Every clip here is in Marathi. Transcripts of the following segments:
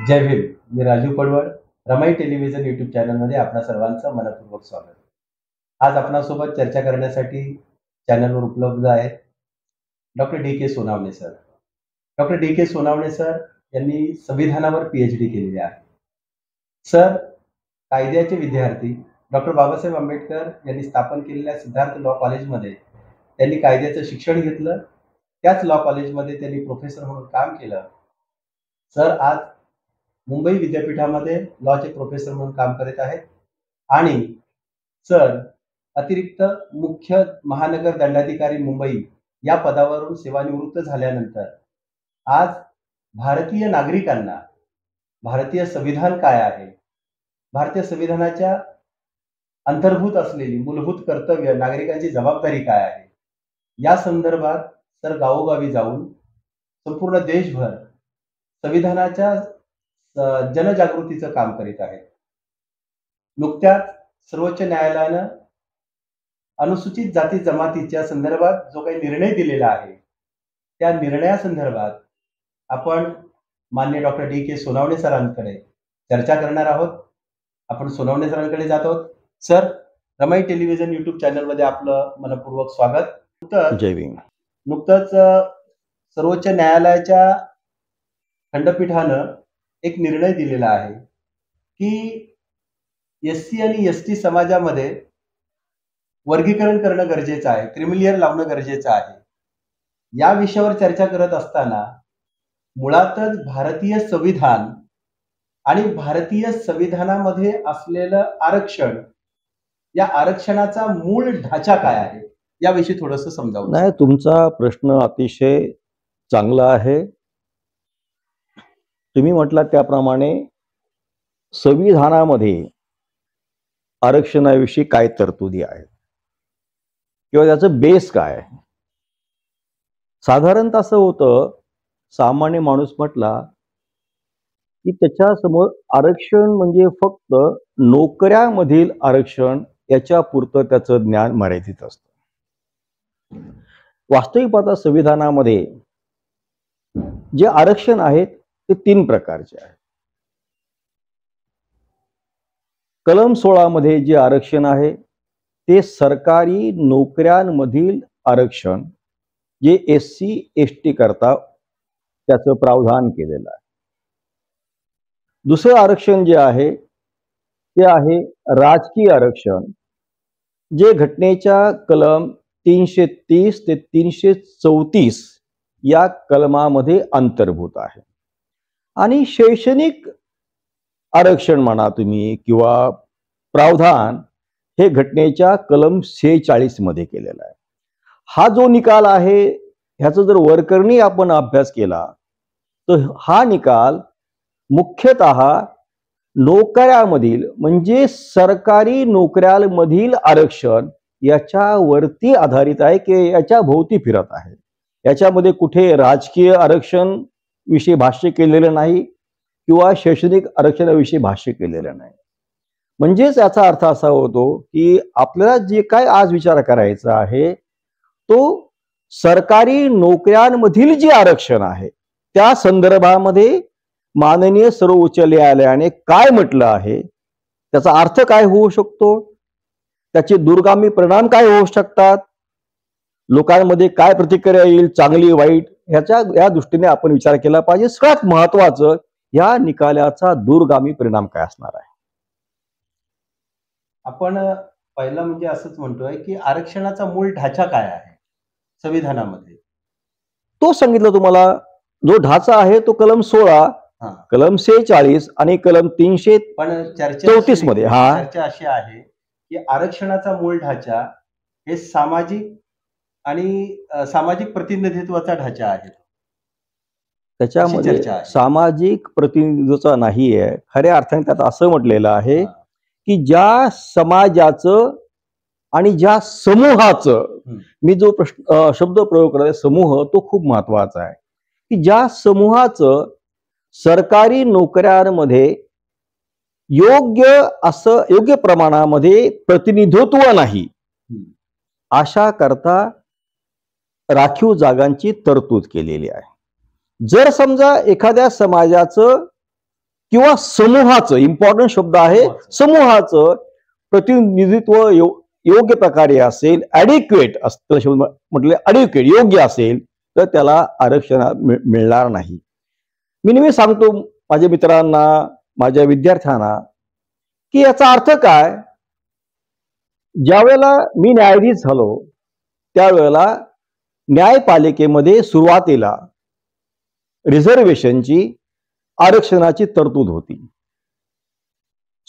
जय भीम. मी राजीव पडवळ. रमाई टेलिव्हिजन यूट्यूब चॅनलमध्ये आपणा सर्वांचं मनपूर्वक स्वागत. आज आपणासोबत चर्चा करण्यासाठी चॅनलवर उपलब्ध आहेत डॉक्टर डी के सोनावणे सर. डॉक्टर डी के सोनावणे सर यांनी संविधानावर पीएचडी केलेली आहे. सर कायद्याचे विद्यार्थी डॉक्टर बाबासाहेब आंबेडकर यांनी स्थापन केलेल्या सिद्धार्थ लॉ कॉलेजमध्ये त्यांनी कायद्याचं शिक्षण घेतलं. त्याच लॉ कॉलेजमध्ये त्यांनी प्रोफेसर म्हणून काम केलं. सर आज मुंबई विद्यापीठामध्ये लॉचे प्रोफेसर म्हणून काम करत आहेत आणि सर अतिरिक्त मुख्य महानगर दंडाधिकारी मुंबई या पदावरून सेवानिवृत्त झाल्यानंतर आज भारतीय नागरिकांना भारतीय संविधान काय आहे, भारतीय संविधानाच्या अंतर्भूत असलेली मूलभूत कर्तव्य, नागरिकांची जबाबदारी काय आहे या संदर्भात सर गावोगावी जाऊन संपूर्ण देशभर संविधानाच्या जनजागृतीचं काम करीत आहेत. नुकत्याच सर्वोच्च न्यायालयानं अनुसूचित जाती जमातीच्या संदर्भात जो काही निर्णय दिलेला आहे त्या निर्णयासंदर्भात आपण माननीय डॉक्टर डी के सोनावणे सरांकडे चर्चा करणार आहोत. आपण सोनावणे सरांकडे जात आहोत. सर, रमाई टेलिव्हिजन यूट्यूब चॅनलमध्ये आपलं मनपूर्वक स्वागत. जय भीम. नुकतंच सर्वोच्च न्यायालयाच्या खंडपीठानं एक निर्णय दिलेला आहे की एससी आणि एसटी समाजामध्ये वर्गीकरण करणं गरजेचं आहे, क्रिमिलियर लावणं गरजेचं आहे. या विषयावर चर्चा करत असताना मुळातच भारतीय संविधान आणि भारतीय संविधानामध्ये असलेलं आरक्षण, या आरक्षणाचा मूळ ढाचा काय आहे याविषयी थोडंसं समजावून. नाही, तुमचा प्रश्न अतिशय चांगला आहे. तुम्ही म्हटलात त्याप्रमाणे संविधानामध्ये आरक्षणाविषयी काय तरतुदी आहेत किंवा त्याचं बेस काय आहे. साधारणतः असं होतं, सामान्य माणूस म्हटला की त्याच्या समोर आरक्षण म्हणजे फक्त नोकऱ्यामधील आरक्षण याच्या पुरतं त्याचं ज्ञान मर्यादित असतं. वास्तविक पाहता संविधानामध्ये जे आरक्षण आहेत ते 3 प्रकारचे आहेत. कलम 16 मध्ये जे आरक्षण आहे ते सरकारी नोकऱ्यांमधील आरक्षण, जे SC ST करता त्याचं प्रावधान केलेलं आहे. दुसरं आरक्षण जे आहे ते आहे राजकीय आरक्षण, जे घटनेच्या कलम 330 ते 334 या कलमामध्ये अंतर्भूत आहे. आणि शैक्षणिक आरक्षण म्हणा तुम्ही किंवा प्रावधान, हे घटनेच्या कलम 46 मध्ये केलेला आहे. हा जो निकाल आहे ह्याचा जर वरकरणी आपण अभ्यास केला तर हा निकाल मुख्यतः नोकऱ्यामधील म्हणजे सरकारी नोकऱ्यांमधील आरक्षण याच्यावरती आधारित आहे की याच्या भोवती फिरत आहे. याच्यामध्ये कुठे राजकीय आरक्षण विषयी भाष्य केलेलं नाही किंवा शैक्षणिक आरक्षणाविषयी भाष्य केलेलं नाही. म्हणजेच याचा अर्थ असा होतो की आपल्याला जे काय आज विचार करायचा आहे तो सरकारी नोकऱ्यांमधील जे आरक्षण आहे त्या संदर्भामध्ये माननीय सर्वोच्च न्यायालयाने काय म्हटलं आहे, त्याचा अर्थ काय होऊ शकतो, त्याचे दूरगामी परिणाम काय होऊ शकतात, लोकांमध्ये काय प्रतिक्रिया येईल, चांगली वाईट, या दृष्टीने आपण विचार केला पाहिजे. सगळ्यात महत्वाचं, या निकालाचा दूरगामी परिणाम काय असणार आहे. आपण पहिला म्हणजे असंच म्हणतोय की आरक्षणाचा मूळ ढाचा काय आहे संविधानामध्ये, तो सांगितलं तुम्हाला. जो ढाचा आहे तो कलम 16, कलम 46 आणि कलम 334 मध्ये. चर्चा अशी आहे की आरक्षणाचा मूळ ढाचा हे सामाजिक आणि सामाजिक प्रतिनिधित्वाचा ढाचा आहे. त्याच्यामध्ये सामाजिक प्रतिनिधित्वाचा नाही आहे. खऱ्या अर्थाने त्यात असं म्हटलेलं आहे की ज्या समाजाचं आणि ज्या समूहाचं, मी जो शब्द प्रयोग करतो समूह, तो खूप महत्वाचा आहे, की ज्या समूहाचं सरकारी नोकऱ्यांमध्ये योग्य प्रमाणामध्ये प्रतिनिधित्व नाही, अशा करता राखीव जागांची तरतूद केलेली आहे. जर समजा एखाद्या समाजाचं किंवा समूहाचं, इम्पॉर्टंट शब्द आहे, समूहाचं प्रतिनिधित्व योग्य प्रकारे असेल, ॲडिक्वेट असतं शब्द म्हटले, ॲडिक्वेट योग्य असेल तर त्याला आरक्षण मिळणार नाही. मी नेहमी सांगतो माझ्या मित्रांना, माझ्या विद्यार्थ्यांना की याचा अर्थ काय, ज्या वेळेला मी न्यायाधीश झालो त्यावेळेला न्यायपालिकेमध्ये सुरुवातीला रिझर्वेशनची, आरक्षणाची तरतूद होती.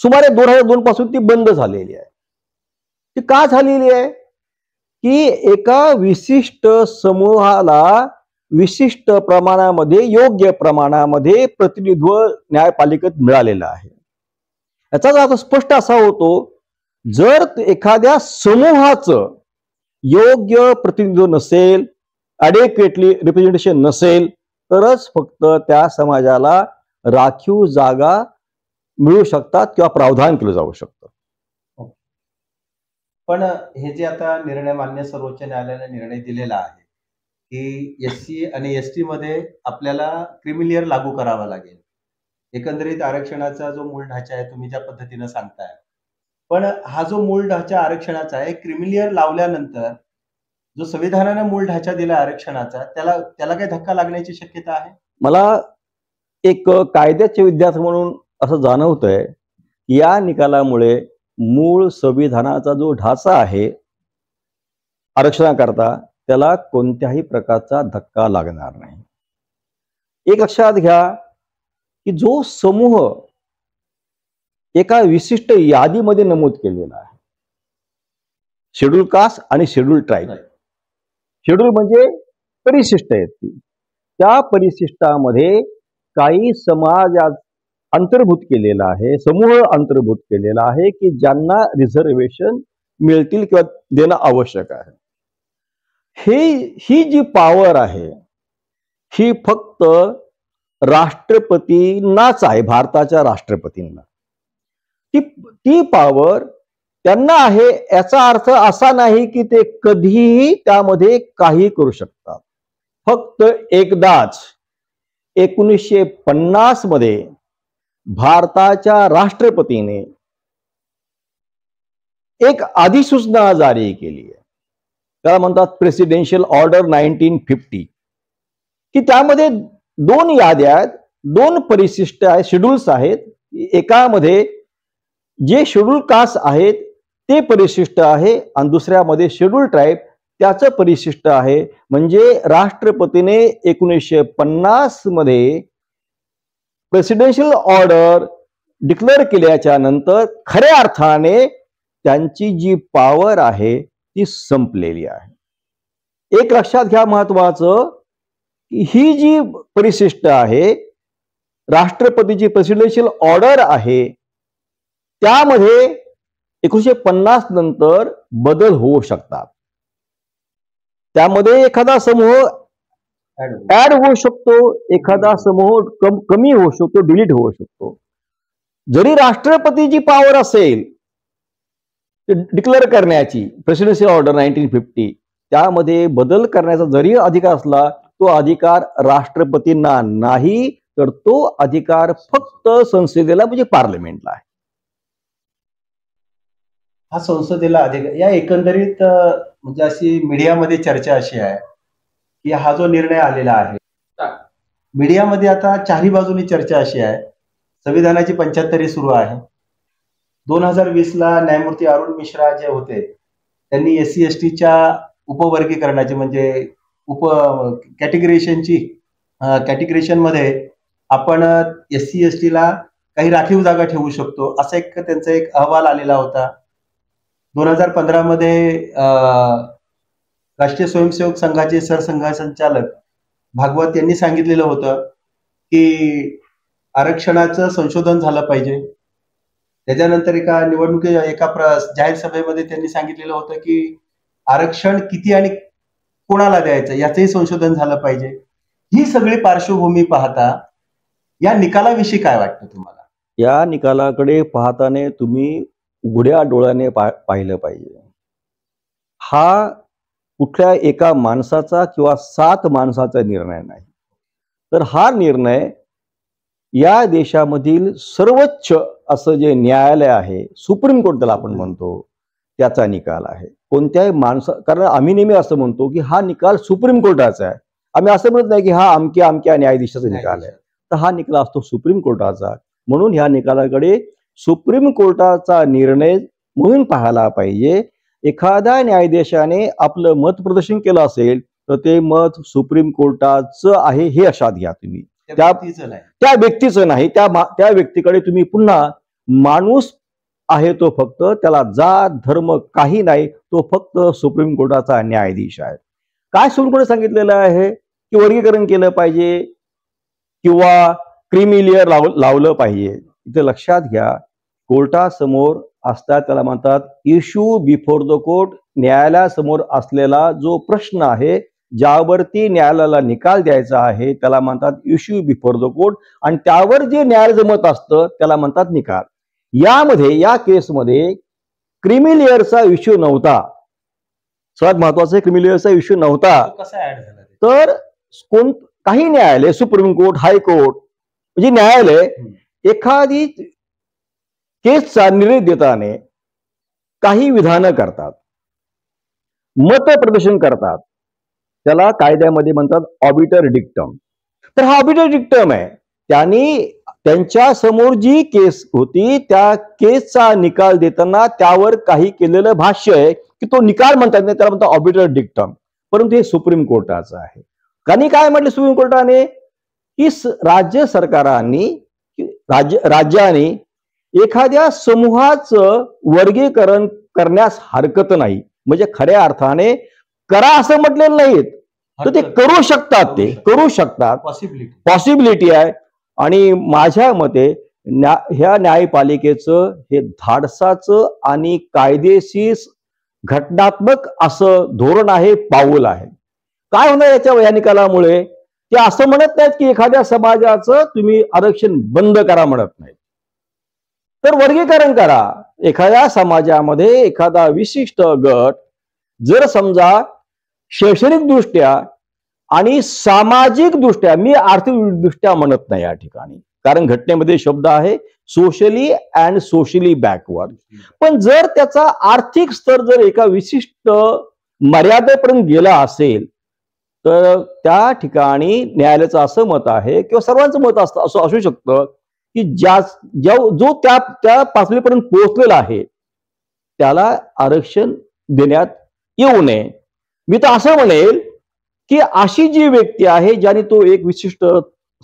सुमारे 2002 पासून ती बंद झालेली आहे. ती का झालेली आहे की एका विशिष्ट समूहाला विशिष्ट प्रमाणामध्ये, योग्य प्रमाणामध्ये प्रतिनिधित्व न्यायपालिकेत मिळालेलं आहे. याचा अर्थ स्पष्ट असा होतो, जर एखाद्या समूहाचं योग्य प्रतिनिधित्व नसेल, ॲडिक्वेटली रिप्रेझेंटेशन नसेल, तरच फक्त त्या समाजाला राखीव जागा मिळू शकतात किंवा प्रावधान केलं जाऊ शकतं. पण हे जे आता निर्णय मान्य सर्वोच्च न्यायालयाने निर्णय दिलेला आहे की SC आणि ST मध्ये आपल्याला क्रिमिलियर लागू करावा लागेल. एकंदरीत आरक्षणाचा जो मूळ ढाचा आहे तुम्ही ज्या पद्धतीने सांगताय, पण हा जो मूळ ढाचा आरक्षणाचा आहे, क्रिमिलियर लावल्यानंतर जो संविधानाने मूळ ढाचा दिला आरक्षणाचा, त्याला काही धक्का लागण्याची शक्यता आहे? मला एक कायद्याचे विद्यार्थी म्हणून असं जाणवतंय, या निकालामुळे मूळ संविधानाचा जो ढाचा आहे आरक्षणाकरता त्याला कोणत्याही प्रकारचा धक्का लागणार नाही. एक लक्षात घ्या की जो समूह एका विशिष्ट यादीमध्ये नमूद केलेला आहे, शेड्यूल कास्ट आणि शेड्यूल ट्राईब, शेड्यूल म्हणजे परिशिष्ट आहेत ती, त्या परिशिष्टामध्ये काही समाज अंतर्भूत केलेला आहे, समूह अंतर्भूत केलेला आहे की ज्यांना रिझर्वेशन मिळतील किंवा देणं आवश्यक आहे. ही जी पॉवर आहे ही फक्त राष्ट्रपतींनाच आहे, भारताच्या राष्ट्रपतींना. ती पॉवर त्यांना आहे. याचा अर्थ असा नाही की ते कधीही त्यामध्ये काही करू शकतात. फक्त एकदाच 1950 मध्ये भारताच्या राष्ट्रपतीने एक अधिसूचना जारी केली आहे, त्याला म्हणतात प्रेसिडेन्शियल ऑर्डर 1950, की त्यामध्ये 2 याद्या आहेत, 2 परिशिष्ट आहेत, शेड्यूल्स आहेत. एकामध्ये जे शेड्यूल कास्ट आहेत ते परिशिष्ट आहे आणि दुसऱ्यामध्ये शेड्यूल ट्राईब त्याचं परिशिष्ट आहे. म्हणजे राष्ट्रपतीने 1950 मध्ये प्रेसिडेन्शियल ऑर्डर डिक्लेअर केल्याच्या नंतर खऱ्या अर्थाने त्यांची जी पॉवर आहे ती संपलेली आहे. एक लक्षात घ्या महत्वाचं, की ही जी परिशिष्ट आहे, राष्ट्रपतीची प्रेसिडेन्शियल ऑर्डर आहे, त्यामध्ये 1950 नंतर बदल होऊ शकतात. त्यामध्ये एखादा समूह ऍड होऊ शकतो, एखादा समूह कमी होऊ शकतो, डिलीट होऊ शकतो. जरी राष्ट्रपतीची पॉवर असेल डिक्लेअर करण्याची, प्रेसिडेन्शियल ऑर्डर 1950, त्यामध्ये बदल करण्याचा जरी अधिकार असला, तो अधिकार राष्ट्रपतींना नाही, तर तो अधिकार फक्त संसदेला म्हणजे पार्लमेंटला आहे. हा संसदेला अधिकार. या एकंदरीत म्हणजे अशी मीडियामध्ये चर्चा अशी आहे की हा जो निर्णय आलेला आहे, मीडियामध्ये आता चारही बाजूनी चर्चा अशी आहे, संविधानाची 75री सुरू आहे. 2020 ला न्यायमूर्ती अरुण मिश्रा जे होते त्यांनी SC STच्या उपवर्गीकरणाची म्हणजे कॅटेगरेशन मध्ये आपण SC STला काही राखीव जागा ठेवू शकतो, असा त्यांचा एक अहवाल आलेला होता. 2015 मध्ये राष्ट्रीय स्वयंसेवक संघाचे सरसंघचालक भागवत यांनी सांगितलेलं होतं की आरक्षणाचं संशोधन झालं पाहिजे. त्याच्यानंतर एका जाहीर सभेमध्ये त्यांनी सांगितलेलं होतं की आरक्षण किती आणि कोणाला द्यायचं याचंही संशोधन झालं पाहिजे. ही सगळी पार्श्वभूमी पाहता या निकालाविषयी काय वाटतं तुम्हाला? या निकालाकडे पाहताना तुम्ही उघड्या डोळ्याने पाहिलं पाहिजे. हा कुठल्या एका माणसाचा किंवा 7 माणसाचा निर्णय नाही, तर हा निर्णय या देशामधील सर्वोच्च असं जे न्यायालय आहे, सुप्रीम कोर्ट त्याला आपण म्हणतो, त्याचा निकाल आहे. कोणत्याही कारण आम्ही नेहमी असं म्हणतो की हा निकाल सुप्रीम कोर्टाचा आहे. आम्ही असं म्हणत नाही की हा अमक्या अमक्या न्यायाधीशाचा निकाल आहे. तर हा निकाल असतो सुप्रीम कोर्टाचा. म्हणून ह्या निकालाकडे सुप्रीम कोर्टाचा निर्णय म्हणून पाहायला पाहिजे. एखाद्या न्यायाधीशाने आपलं मत प्रदर्शन केलं असेल तर ते मत सुप्रीम कोर्टाचं आहे हे लक्षात घ्या तुम्ही. त्या व्यक्तीचं नाही. त्या व्यक्तीकडे तुम्ही पुन्हा माणूस आहे तो फक्त, त्याला जात धर्म काही नाही, तो फक्त सुप्रीम कोर्टाचा न्यायाधीश आहे. काय सुप्रीम कोर्टाने सांगितलेलं आहे की वर्गीकरण केलं पाहिजे किंवा क्रीमी लेअर लावलं पाहिजे. इथे लक्षात घ्या, कोर्टासमोर असतात त्याला म्हणतात इश्यू बिफोर द कोर्ट. न्यायालयासमोर असलेला जो प्रश्न आहे ज्यावरती न्यायालयाला निकाल द्यायचा आहे त्याला म्हणतात इश्यू बिफोर द कोर्ट. आणि त्यावर जे न्यायालयाचं मत असतं त्याला म्हणतात निकाल. यामध्ये या केसमध्ये क्रीमी लेअरचा इश्यू नव्हता. सर्वात महत्वाचा क्रीमी लेअरचा इश्यू नव्हता. तर काही न्यायालय, सुप्रीम कोर्ट, हायकोर्ट म्हणजे न्यायालय एखादी केसचा निर्णय देताना काही विधानं करतात, मत प्रदर्शन करतात. त्याला कायद्यामध्ये म्हणतात ऑबिटर डिक्टम. तर हा ऑबिटर डिक्टम आहे. त्यांच्या समोर जी केस होती त्या केसचा निकाल देताना त्यावर काही केलेलं भाष्य आहे की तो निकाल म्हणतात नाही, त्याला म्हणतात ऑबिटर डिक्टम. परंतु हे सुप्रीम कोर्टाचं आहे. कारण काय म्हटलं सुप्रीम कोर्टाने की राज्य सरकारांनी राज्याने एखाद्या समूहाचं वर्गीकरण करण्यास हरकत नाही. म्हणजे खऱ्या अर्थाने करा असं म्हटलेलं नाहीत, तर ते करू शकतात. ते करू शकतात, पॉसिबिलिटी आहे. आणि माझ्या मते ह्या न्यायपालिकेचं हे धाडसाचं आणि कायदेशीर घटनात्मक असं धोरण आहे, पाऊल आहे. काय होणार या निकालामुळे? ते असं म्हणत नाहीत की एखाद्या समाजाचं तुम्ही आरक्षण बंद करा म्हणत नाहीत, तर वर्गीकरण करा. एखाद्या समाजामध्ये एखादा विशिष्ट गट जर समजा शैक्षणिक दृष्ट्या आणि सामाजिक दृष्ट्या, मी आर्थिक दृष्ट्या म्हणत नाही या ठिकाणी, कारण घटनेमध्ये शब्द आहे सोशली अँड सोशली बॅकवर्ड. पण जर त्याचा आर्थिक स्तर जर एका विशिष्ट मर्यादेपर्यंत गेला असेल तर त्या ठिकाणी न्यायालयाचं असं मत आहे किंवा सर्वांचं मत असं असू शकतं की जो त्या पातळीपर्यंत पोहोचलेला आहे त्याला आरक्षण देण्यात येऊ नये. मी तर असं म्हणेल की अशी जी व्यक्ती आहे ज्याने तो एक विशिष्ट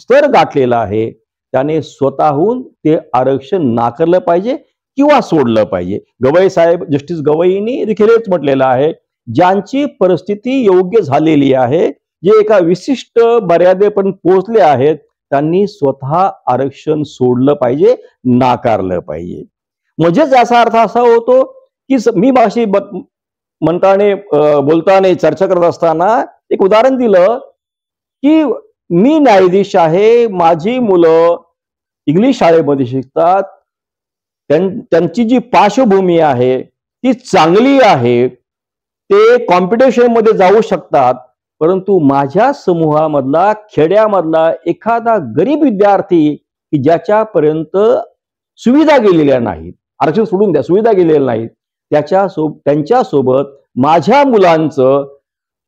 स्तर गाठलेला आहे त्याने स्वतःहून ते आरक्षण नाकारलं पाहिजे किंवा सोडलं पाहिजे. गवई साहेब, जस्टिस गवईंनी देखील हेच म्हटलेलं आहे, ज्यांची परिस्थिती योग्य झालेली आहे, जे एका विशिष्ट मर्यादेपर्यंत पोहोचले आहेत, त्यांनी स्वतः आरक्षण सोडलं पाहिजे, नाकारलं पाहिजे. म्हणजेच याचा अर्थ असा होतो की मी माशी बोलताना चर्चा करत असताना एक उदाहरण दिलं की मी न्यायाधीश आहे, माझी मुलं इंग्लिश शाळेमध्ये शिकतात, त्यांची जी पार्श्वभूमी आहे ती चांगली आहे, ते कॉम्पिटिशन मध्ये जाऊ शकतात. परंतु माझ्या समूहामधला, खेड्यामधला एखादा गरीब विद्यार्थी की ज्याच्यापर्यंत सुविधा गेलेल्या नाहीत, आरक्षण सोडून द्या, सुविधा गेलेल्या नाहीत, त्यांच्यासोबत माझ्या मुलांचं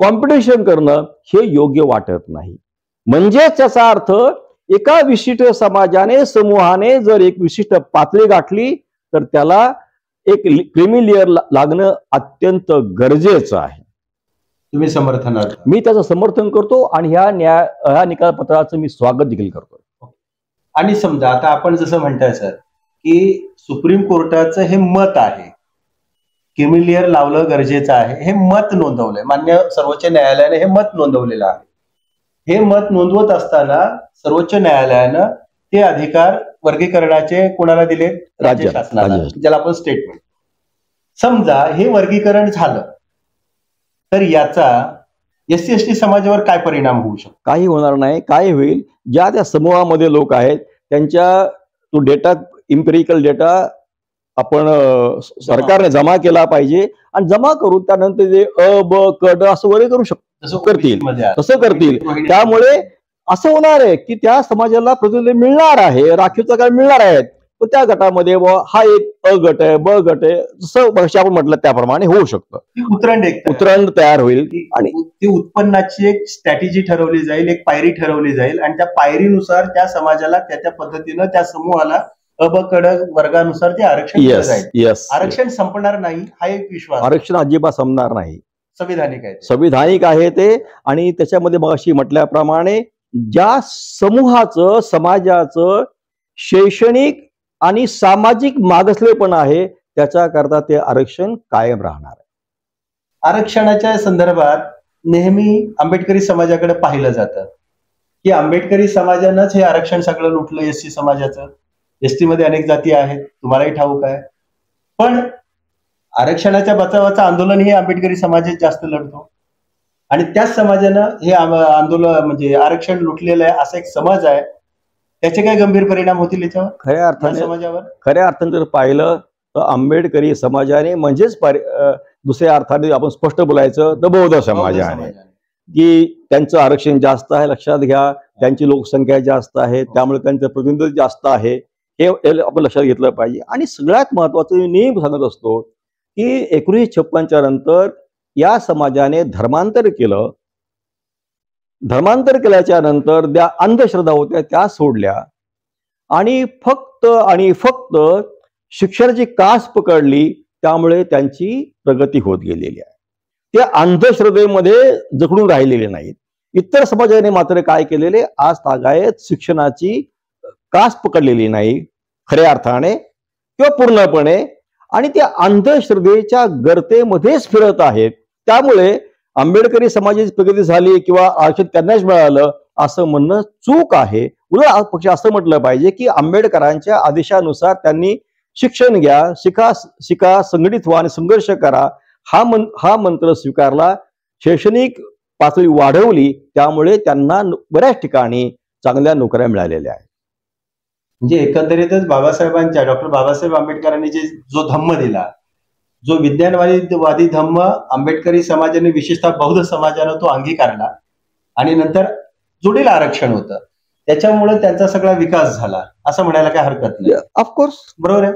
कॉम्पिटिशन करणं हे योग्य वाटत नाही. म्हणजेच त्याचा अर्थ एका विशिष्ट समाजाने, समूहाने जर एक विशिष्ट पातळी गाठली तर त्याला एक क्रीमी लेअर लागणं अत्यंत गरजेचं आहे. तुम्ही समर्थनार्थ? मी त्याचं समर्थन करतो आणि ह्या निकालपत्राचं मी स्वागत देखील करतो. आणि समजा आता आपण जसं म्हणताय सर की सुप्रीम कोर्टाचं हे मत आहे, क्रीमी लेअर लावलं गरजेचं आहे, हे मत नोंदवलंय, मान्य सर्वोच्च न्यायालयाने हे मत नोंदवलेलं आहे. हे मत नोंदवत असताना सर्वोच्च न्यायालयानं ते अधिकार वर्गीकरणाचे कोणाला दिले? राज्य शासनाला, ज्याला आपण स्टेटमेंट. समजा हे वर्गीकरण झालं तर याचा एससी एसटी समाजावर काय परिणाम होऊ शकतो? काही होणार नाही. काय होईल, ज्या त्या समूहामध्ये लोक आहेत त्यांच्या तो डेटा, इम्पेरिकल डेटा आपण सरकारने जमा केला पाहिजे आणि जमा करून त्यानंतर जे ब क ड असं वगैरे करू शकतो, तसं करतील. त्यामुळे असं होणार आहे की त्या समाजाला प्रतिनिधी मिळणार आहे, राखीवचा काय मिळणार आहेत, तर त्या गटामध्ये हा एक अ गट आहे, ब गट आहे, जसं मगाशी आपण म्हटलं त्याप्रमाणे होऊ शकतं. उतरंड तयार होईल आणि ती उत्पन्नाची एक स्ट्रॅटेजी ठरवली जाईल, एक पायरी ठरवली जाईल आणि त्या पायरीनुसार त्या समाजाला त्या पद्धतीनं त्या समूहाला अबकड वर्गानुसार ते आरक्षण दिलं जाईल. आरक्षण संपणार नाही हा एक विश्वास. आरक्षण अजिबात संपणार नाही. संविधानिक आहे ते. आणि त्याच्यामध्ये मगाशी म्हटल्याप्रमाणे ज्या समूहाचं, समाजाचं शैक्षणिक आणि सामाजिक मागासलेपण आहे त्याच्याकरता ते आरक्षण कायम राहणार आहे. आरक्षणाच्या संदर्भात नेहमी आंबेडकरी समाजाकडे पाहिलं जातं की आंबेडकरी समाजानंच हे आरक्षण सगळं लुटलं. एससी समाजाचं, एसटी मध्ये अनेक जाती आहेत, तुम्हालाही ठाऊक आहे. पण आरक्षणाच्या बचावाचं आंदोलन हे आंबेडकरी समाजात जास्त लढतो आणि त्याच समाजानं हे आंदोलन म्हणजे आरक्षण लुटलेलं आहे असा एक समज आहे. त्याचे काय गंभीर परिणाम होतील याच्यावर, खऱ्या अर्थाने समाजावर? खऱ्या अर्थाने जर पाहिलं तर आंबेडकरी समाजाने म्हणजेच दुसऱ्या अर्थाने आपण स्पष्ट बोलायचं तर बौद्ध समाजाने की त्यांचं आरक्षण जास्त आहे. लक्षात घ्या, त्यांची लोकसंख्या जास्त आहे, त्यामुळे त्यांचं प्रतिनिधित्व जास्त आहे, हे आपण लक्षात घेतलं पाहिजे. आणि सगळ्यात महत्वाचं मी नेहमी सांगत असतो की 1956च्या नंतर या समाजाने धर्मांतर केलं. धर्मांतर केल्याच्या नंतर ज्या अंधश्रद्धा होत्या त्या सोडल्या आणि फक्त शिक्षणाची कास पकडली, त्यामुळे त्यांची प्रगती होत गेलेली आहे. त्या अंधश्रद्धेमध्ये जखडून राहिलेले नाहीत. इतर समाजाने मात्र काय केलेले, आज तागायत शिक्षणाची कास पकडलेली नाही खऱ्या अर्थाने किंवा पूर्णपणे, आणि त्या अंधश्रद्धेच्या गर्तेमध्येच फिरत आहेत. त्यामुळे आंबेडकरी समाजाची प्रगती झाली किंवा आरक्षण त्यांनाच मिळालं असं म्हणणं चूक आहे. उलट पक्ष असं म्हटलं पाहिजे की आंबेडकरांच्या आदेशानुसार त्यांनी शिक्षण घ्या, शिका, संघटित व्हा आणि संघर्ष करा, हा मंत्र स्वीकारला, शैक्षणिक पातळी वाढवली, त्यामुळे त्यांना बऱ्याच ठिकाणी चांगल्या नोकऱ्या मिळालेल्या आहेत. म्हणजे एकंदरीतच डॉक्टर बाबासाहेब आंबेडकरांनी जो धम्म दिला, जो विज्ञानवादी धम्म आंबेडकरी समाजाने विशेषतः बौद्ध समाजाने तो अंगीकारला आणि नंतर जोडीला आरक्षण होतं, त्याच्यामुळे त्यांचा सगळा विकास झाला असं म्हणायला काय हरकत नाही. ऑफकोर्स बरोबर आहे.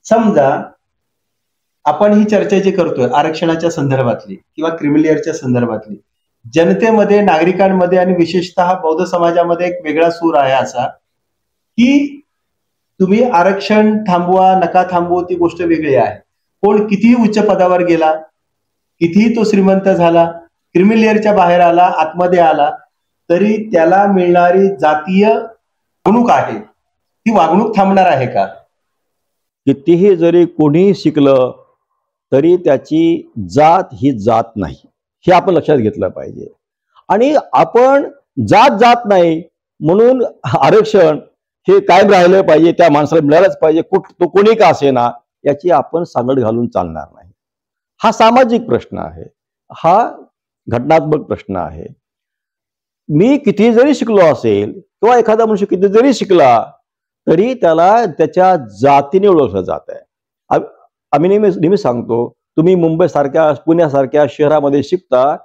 समजा आपण ही चर्चा जी करतोय आरक्षणाच्या संदर्भातली किंवा क्रिमिलियरच्या संदर्भातली, जनतेमध्ये, नागरिकांमध्ये आणि विशेषतः बौद्ध समाजामध्ये एक वेगळा सूर आहे असा की तुम्ही आरक्षण थांबवा नका थांबवू ती गोष्ट वेगळी आहे. कोण कितीही उच्च पदावर गेला, कितीही तो श्रीमंत झाला, क्रिमिलियरच्या बाहेर आला, आतमध्ये आला, तरी त्याला मिळणारी जातीय वागणूक आहे ती वागणूक थांबणार आहे का? कितीही जरी कोणीही शिकलं तरी त्याची जात ही जात नाही, हे आपण लक्षात घेतलं पाहिजे. आणि आपण जात नाही म्हणून आरक्षण हे कायम राहिलं पाहिजे, त्या माणसाला मिळालंच पाहिजे, तो कोणी का असेना, याची आपण सांगड घालून चालणार नाही. हा सामाजिक प्रश्न आहे, हा घटनात्मक प्रश्न आहे. मी किती जरी शिकलो असेल किंवा एखादा मनुष्य किती जरी शिकला तरी त्याला त्याच्या जातीने ओळखलं जात आहे. आम्ही नेहमी सांगतो, तुम्ही मुंबई सारख्या, पुण्यासारख्या शहरामध्ये शिकता,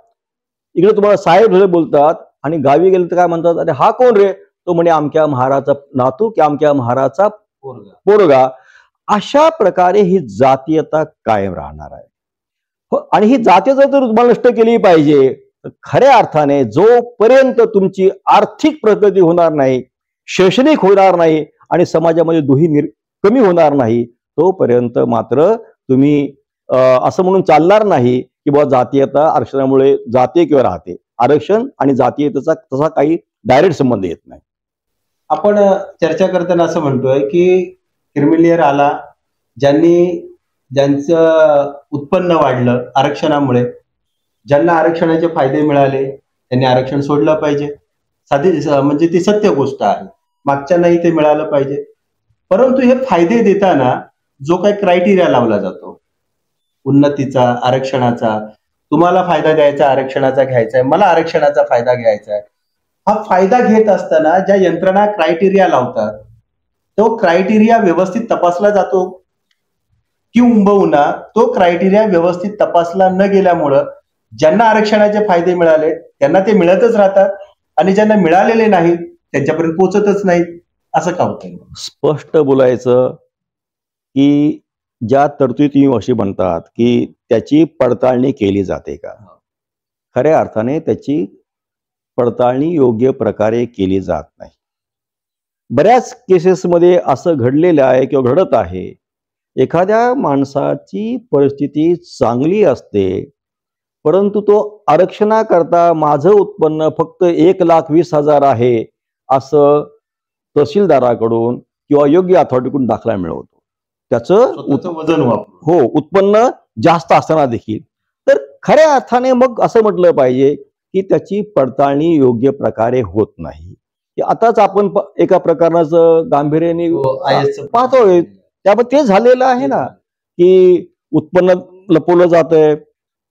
इकडे तुम्हाला साहेब बोलतात आणि गावी गेले तर काय म्हणतात, अरे हा कोण रे, तो म्हणे आमक्या महाराचा नातू की आमक्या महाराचा पोरगा. अशा प्रकारे ही जातीयता कायम राहणार आहे. आणि ही जातीयता जर तुम्हाला नष्ट केली पाहिजे, खऱ्या अर्थाने जोपर्यंत तुमची आर्थिक प्रगती होणार नाही, शैक्षणिक होणार नाही आणि समाजामध्ये दुही कमी होणार नाही, तोपर्यंत मात्र तुम्ही असं म्हणून चालणार नाही की बाबा जातीयता आरक्षणामुळे जाते किंवा राहते. आरक्षण आणि जातीयतेचा तसा काही डायरेक्ट संबंध येत नाही. आपण चर्चा करताना असं म्हणतोय की क्रिमिलियर आला, ज्यांचं उत्पन्न वाढलं आरक्षणामुळे, ज्यांना आरक्षणाचे फायदे मिळाले त्यांनी आरक्षण सोडलं पाहिजे. म्हणजे ती सत्य गोष्ट आहे, मागच्यांनाही ते मिळालं पाहिजे. परंतु हे फायदे देताना जो काही क्रायटेरिया लावला जातो उन्नतीचा, आरक्षणाचा, तुम्हाला फायदा द्यायचा, आरक्षणाचा घ्यायचा आहे, मला आरक्षणाचा फायदा घ्यायचा आहे, हा फायदा घेत असताना ज्या यंत्रणा क्रायटेरिया लावतात तो क्रायटेरिया व्यवस्थित तपासला जातो किंबहुना तो क्रायटेरिया व्यवस्थित तपासला न गेल्यामुळं ज्यांना आरक्षणाचे फायदे मिळाले त्यांना ते मिळतच राहतात आणि ज्यांना मिळालेले नाहीत त्यांच्यापर्यंत पोहोचतच नाहीत, असं का होतंय? स्पष्ट बोलायचं की ज्या तरतुदी तुम्ही अशी म्हणतात की त्याची पडताळणी केली जाते का, खऱ्या अर्थाने त्याची पडताळणी योग्य प्रकारे केली जात नाही. बऱ्याच केसेसमध्ये असं घडलेलं आहे किंवा घडत आहे, एखाद्या माणसाची परिस्थिती चांगली असते परंतु तो आरक्षणाकरता माझं उत्पन्न फक्त 1,20,000 आहे असं तहसीलदाराकडून किंवा योग्य अथॉरिटीकडून दाखला मिळवतो. त्याचं वजन हो उत्पन्न जास्त असताना देखील. तर खऱ्या अर्थाने मग असं म्हटलं पाहिजे की त्याची पडताळणी योग्य प्रकारे होत नाही. आताच आपण एका प्रकरणाचं गांभीर्याने पाहतोय, त्यामध्ये ते झालेलं आहे ना की उत्पन्न लपवलं जातंय,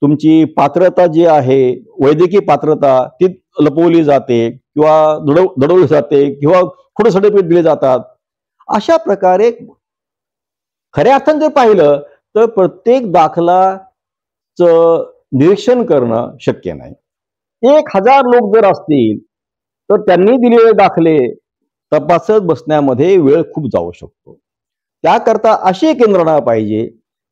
तुमची पात्रता जी आहे वैद्यकीय पात्रता ती लपवली जाते किंवा दडवली जाते किंवा खोटे सर्टिफिकेट दिले जातात. अशा प्रकारे खऱ्या अर्थाने जर पाहिलं तर प्रत्येक दाखलाचं निरीक्षण करणं शक्य नाही. 1,000 लोक जर असतील तर त्यांनी दिलेले दाखले तपासत बसण्यामध्ये वेळ खूप जाऊ शकतो. त्याकरता अशी एक यंत्रणा पाहिजे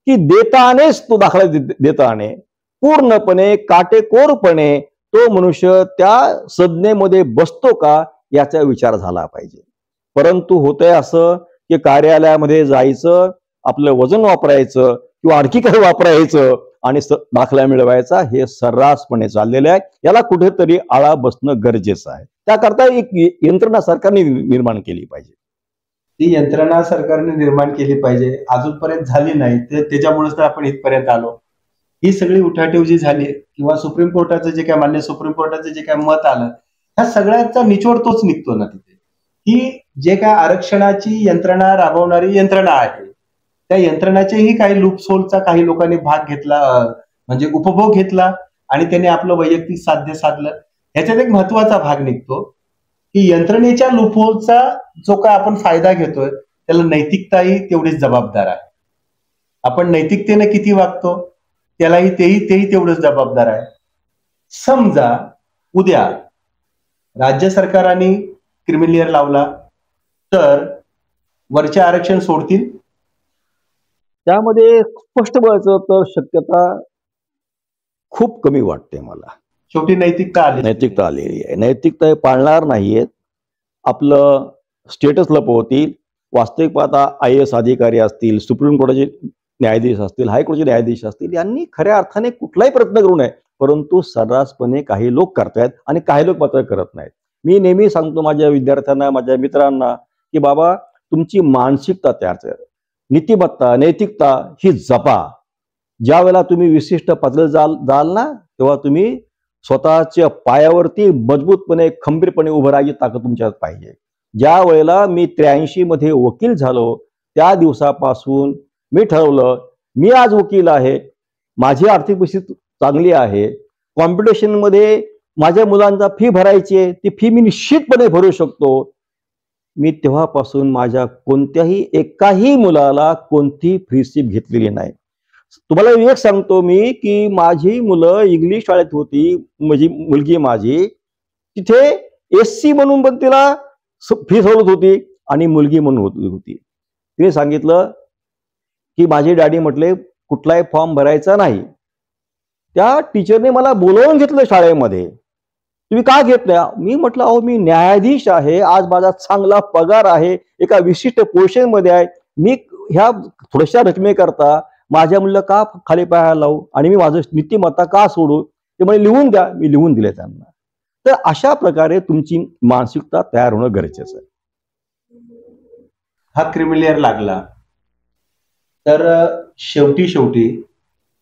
की देतानेच तो दाखला देताने पूर्णपणे काटेकोरपणे तो मनुष्य त्या संज्ञेमध्ये बसतो का याचा विचार झाला पाहिजे. परंतु होतंय असं की कार्यालयामध्ये जायचं, आपलं वजन वापरायचं किंवा आणखी काही वापरायचं आणि दाखला मिळवायचा, हे सर्रासपणे चाललेलं आहे. याला कुठेतरी आळा बसणं गरजेचं आहे. त्याकरता एक यंत्रणा सरकारने निर्माण केली पाहिजे. ती यंत्रणा सरकारने निर्माण केली पाहिजे, अजूनपर्यंत झाली नाही. त्याच्यामुळेच तर आपण इथपर्यंत आलो. ही सगळी उठाठेव जी झाली किंवा सुप्रीम कोर्टाचं जे काय मान्य सुप्रीम कोर्टाचं जे काय मत आलं, ह्या सगळ्याचा निचोड तोच निघतो ना तिथे, की जे काय आरक्षणाची यंत्रणा राबवणारी यंत्रणा आहे त्या यंत्रणाचेही काही लूपहोलचा काही लोकांनी भाग घेतला, म्हणजे उपभोग घेतला आणि त्यांनी आपलं वैयक्तिक साध्य साधलं. ह्याच्यात एक महत्वाचा भाग निघतो की यंत्रणेच्या लूपहोलचा जो काय आपण फायदा घेतोय त्याला नैतिकताही तेवढीच जबाबदार आहे. आपण नैतिकतेने किती वागतो त्यालाही तेही तेवढंच जबाबदार आहे. समजा उद्या राज्य सरकारांनी क्रिमिलियर लावला तर वरचे आरक्षण सोडतील? त्यामध्ये स्पष्ट बोलायचं तर शक्यता खूप कमी वाटते मला. शेवटी नैतिकता आलेली आहे. नैतिकता पाळणार नाहीयेत, आपलं स्टेटस लपवतील. वास्तविक पाहता IAS अधिकारी असतील, सुप्रीम कोर्टाचे न्यायाधीश असतील, हायकोर्टाचे न्यायाधीश असतील, यांनी खऱ्या अर्थाने कुठलाही प्रयत्न करू नये. परंतु सर्रासपणे काही लोक करतायत आणि काही लोक मात्र करत नाहीत. मी नेहमी सांगतो माझ्या विद्यार्थ्यांना, माझ्या मित्रांना की बाबा तुमची मानसिकता तयार करा, नीतिमत्ता नैतिकता ही जपा. ज्या वेळेला तुम्ही विशिष्ट पातळीवर जाल ना तेव्हा तुम्ही स्वतःच्या पायावरती मजबूतपणे खंबीरपणे उभं राहायची ताकद तुमच्यात पाहिजे. ज्या वेळेला मी 83 मध्ये वकील झालो त्या दिवसापासून मी ठरवलं मी आज वकील आहे, माझी आर्थिक परिस्थिती चांगली आहे, कॉम्पिटिशनमध्ये माझ्या मुलांचा फी भरायची आहे, ती फी मी निश्चितपणे भरू शकतो. मी तेव्हापासून माझ्या कोणत्याही एकाही मुलाला कोणती फ्री सीप घेतलेली नाही. तुम्हाला एक सांगतो मी की माझी मुलं इंग्लिश शाळेत होती, माझी मुलगी माझी तिथे SC म्हणून पण तिला फी सवलत होती आणि मुलगी म्हणून होती. तिने सांगितलं की माझे डॅडी म्हटले कुठलाही फॉर्म भरायचा नाही. त्या टीचरने मला बोलवून घेतलं शाळेमध्ये, तुम्ही का घेतलं? मी म्हटलं अहो मी न्यायाधीश आहे, आज माझा चांगला पगार आहे, एका विशिष्ट पोझिशन मध्ये आहे, मी ह्या थोड्याशा रकमेकरता माझ्या मुलीला का खाली पाहायला लावू आणि मी माझं नीतिमत्ता का सोडू? ते म्हणजे लिहून द्या. मी लिहून दिले त्यांना. तर अशा प्रकारे तुमची मानसिकता तयार होणं गरजेचं आहे. हा क्रिमिलियर लागला तर शेवटी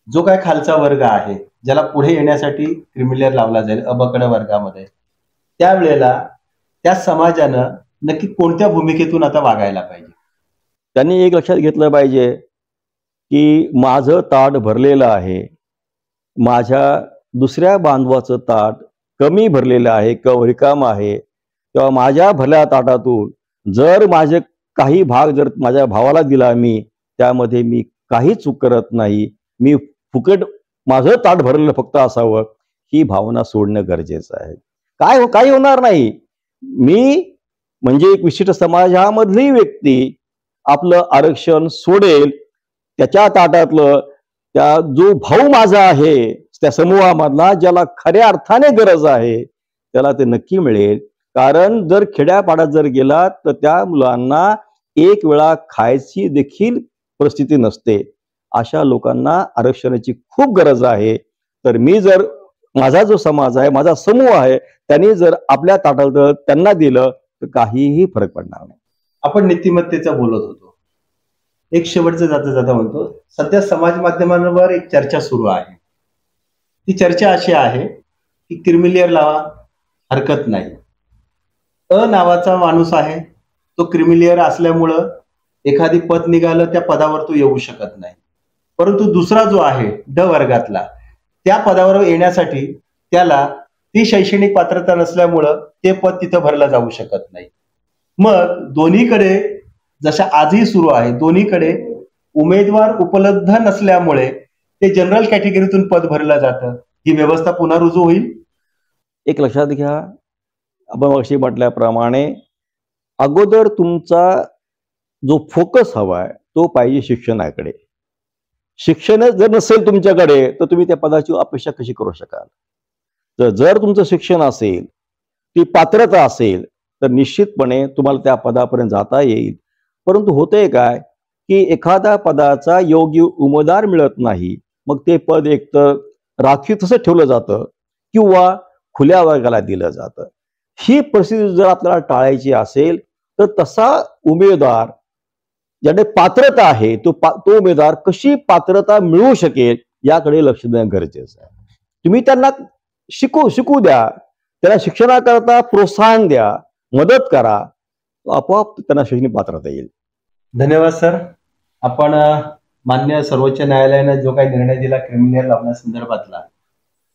जो काय खालचा वर्ग आहे ज्याला पुढे येण्यासाठी क्रिमिलियर लावला जाईल अबकड वर्गामध्ये, त्यावेळेला त्या समाजानं नक्की कोणत्या भूमिकेतून आता वागायला पाहिजे? त्यांनी एक लक्षात घेतलं पाहिजे की माझं ताट भरलेलं आहे, माझ्या दुसऱ्या बांधवाचं ताट कमी भरलेलं आहे किंवा रिकाम आहे, किंवा माझ्या भरल्या ताटातून जर माझे काही भाग जर माझ्या भावाला दिला मी, त्यामध्ये मी काही चूक करत नाही, मी फुकट माझं ताट भरलेलं फक्त असावं, ही भावना सोडणं गरजेचं आहे. काही होणार नाही. मी म्हणजे एक विशिष्ट समाजामधली व्यक्ती आपलं आरक्षण सोडेल, त्याच्या ताटातलं त्या जो भाऊ माझा आहे त्या समूहामधला, ज्याला खऱ्या अर्थाने गरज आहे, त्याला ते नक्की मिळेल. कारण जर खेड्यापाड्यात जर गेला तर त्या मुलांना एक वेळा खायची देखील परिस्थिती नसते. अशा लोकांना आरक्षणाची खूप गरज आहे. तर मी जर माझा जो समाज आहे, माझा समूह आहे, त्यांनी जर आपल्या ताटात त्यांना दिलं तर काहीही फरक पडणार नाही. आपण नीतिमत्तेचं बोलत होतो. एक शेवटचं जाता जाता म्हणतो, सध्या समाज माध्यमांवर एक चर्चा सुरू आहे. ती चर्चा अशी आहे की क्रिमिलियर लावा, हरकत नाही. नावाचा माणूस आहे, तो क्रिमिलियर असल्यामुळं एखादी पद निघालं त्या पदावर तो येऊ शकत नाही. परंतु दुसरा जो आहे ड वर्गातला, त्या पदावर येण्यासाठी त्याला ती शैक्षणिक पात्रता नसल्यामुळं ते पद तिथं भरलं जाऊ शकत नाही. मग दोन्हीकडे जशा आजही सुरू आहे, दोन्हीकडे उमेदवार उपलब्ध नसल्यामुळे ते जनरल कॅटेगरीतून पद भरलं जातं. ही व्यवस्था पुन्हा रुजू होईल. एक लक्षात घ्या, आपण मगाशी म्हटल्याप्रमाणे अगोदर तुमचा जो फोकस हवाय तो पाहिजे शिक्षणाकडे. शिक्षण जर नसेल तुमच्याकडे तर तुम्ही त्या पदाची अपेक्षा कशी करू शकाल? तर जर तुमचं शिक्षण असेल, ती पात्रता असेल, तर निश्चितपणे तुम्हाला त्या पदापर्यंत जाता येईल. परंतु होतंय काय की एखाद्या पदाचा योग्य उमेदवार मिळत नाही, मग ते पद एकतर राखीव तसं ठेवलं जातं किंवा खुल्या वर्गाला दिलं जातं. ही परिस्थिती जर आपल्याला टाळायची असेल तर तसा उमेदवार ज्याने पात्रता आहे तो उमेदवार कशी पात्रता मिळवू शकेल याकडे लक्ष देणं गरजेचं आहे. तुम्ही त्यांना शिकू द्या, त्याला शिक्षणाकरता प्रोत्साहन द्या, मदत करा, आपोआप त्यांना शैक्षणिक पात्रता येईल. धन्यवाद सर. आपण मान्य सर्वोच्च न्यायालयाने जो काही निर्णय दिला क्रिमिलियर लावण्यासंदर्भातला,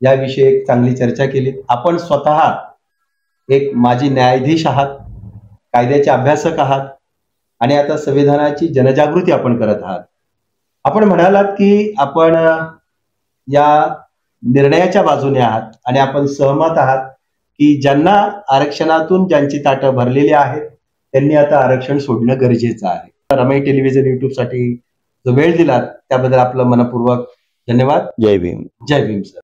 याविषयी एक चांगली चर्चा केली. आपण स्वतः एक माजी न्यायाधीश आहात, कायद्याचे अभ्यासक आहात आणि आता संविधानाची जनजागृती आपण करत आहात. आपण म्हणालात की आपण या निर्णयाच्या बाजूने आहात आणि आपण सहमत आहात की ज्यांना आरक्षणातून ज्यांची ताटं भरलेली आहेत त्यांनी आता आरक्षण सोडणं गरजेचं आहे. रमाई टेलिव्हिजन युट्यूबसाठी जो वेळ दिलात त्याबद्दल आपलं मनपूर्वक धन्यवाद. जय भीम. जय भीम सर.